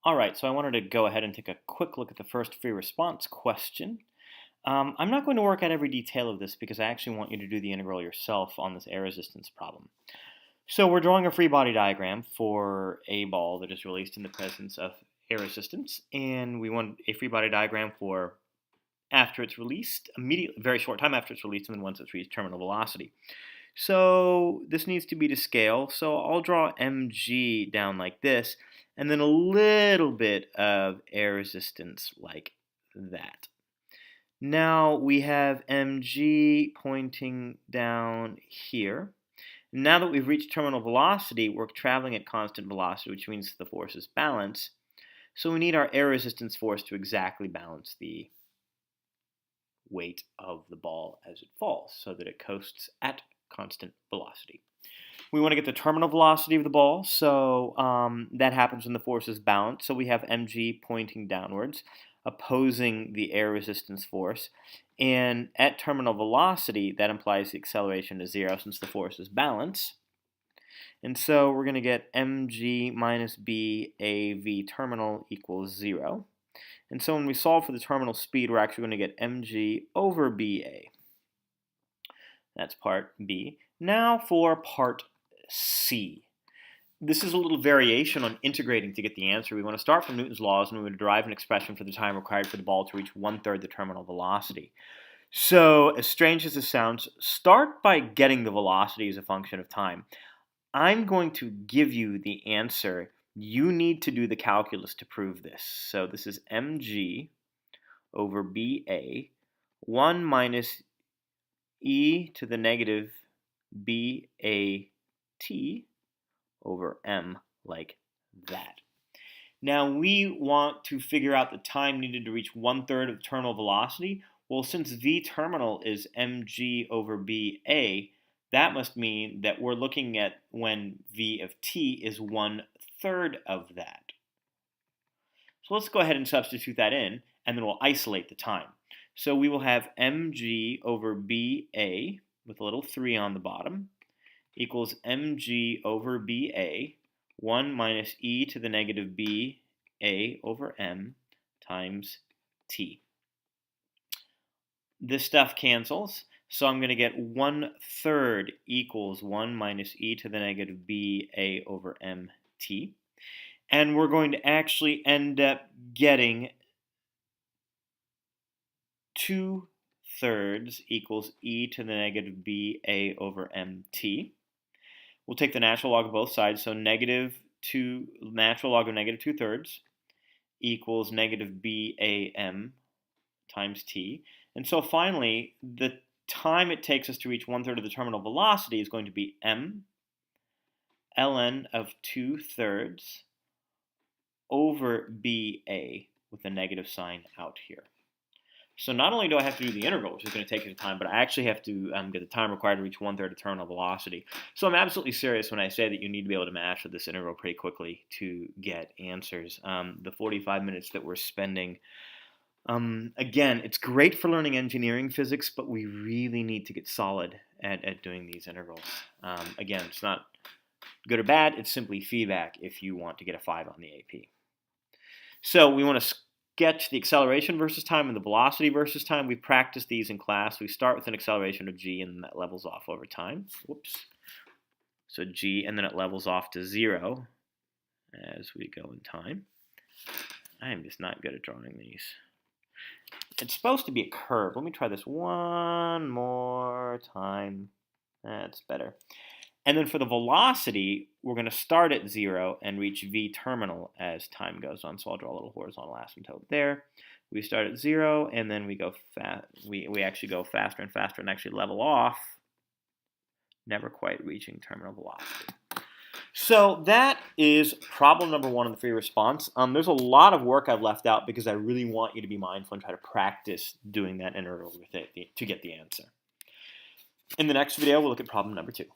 All right, so I wanted to go ahead and take a quick look at the first free response question. I'm not going to work out every detail of this because I actually want you to do the integral yourself on this air resistance problem. So we're drawing a free body diagram for a ball that is released in the presence of air resistance, and we want a free body diagram for after it's released, immediately, very short time after it's released, and then once it's reached terminal velocity. So this needs to be to scale, so I'll draw mg down like this, and then a little bit of air resistance like that. Now we have mg pointing down here. Now that we've reached terminal velocity, we're traveling at constant velocity, which means the forces balance. So we need our air resistance force to exactly balance the weight of the ball as it falls, so that it coasts at constant velocity. We want to get the terminal velocity of the ball, so that happens when the force is balanced. So we have mg pointing downwards, opposing the air resistance force. And at terminal velocity, that implies the acceleration is 0 since the force is balanced. And so we're going to get mg minus b a v terminal equals 0. And so when we solve for the terminal speed, we're actually going to get mg over ba. That's part B. Now for part C. This is a little variation on integrating to get the answer. We want to start from Newton's laws, and we want to derive an expression for the time required for the ball to reach 1/3 the terminal velocity. So, as strange as this sounds, start by getting the velocity as a function of time. I'm going to give you the answer. You need to do the calculus to prove this. So this is mg over ba, 1 minus e to the negative bat over m, like that. Now we want to figure out the time needed to reach 1/3 of terminal velocity. Well, since v terminal is mg over ba, that must mean that we're looking at when v of t is 1/3 of that. So let's go ahead and substitute that in, and then we'll isolate the time. So we will have mg over ba, with a little 3 on the bottom, equals mg over ba, 1 minus e to the negative ba over m times t. This stuff cancels, so I'm going to get 1/3 equals 1 minus e to the negative ba over mt. And we're going to actually end up getting 2/3 equals e to the negative ba over mt. We'll take the natural log of both sides, so natural log of negative 2/3 equals negative bam times t. And so finally, the time it takes us to reach 1/3 of the terminal velocity is going to be m ln of 2/3 over ba with a negative sign out here. So not only do I have to do the integral, which is going to take some time, but I actually have to get the time required to reach 1/3 of terminal velocity. So I'm absolutely serious when I say that you need to be able to master this integral pretty quickly to get answers. The 45 minutes that we're spending, again, it's great for learning engineering physics, but we really need to get solid at doing these integrals. Again, it's not good or bad, it's simply feedback if you want to get a 5 on the AP. So we want to sketch the acceleration versus time and the velocity versus time. We've practiced these in class. We start with an acceleration of g, and that levels off over time. Whoops. So g, and then it levels off to 0 as we go in time. I am just not good at drawing these. It's supposed to be a curve. Let me try this one more time. That's better. And then for the velocity, we're going to start at 0 and reach v terminal as time goes on. So I'll draw a little horizontal asymptote there. We start at 0, and then we go we actually go faster and faster and actually level off, never quite reaching terminal velocity. So that is problem number 1 in the free response. There's a lot of work I've left out because I really want you to be mindful and try to practice doing that integral with it to get the answer. In the next video, we'll look at problem number 2.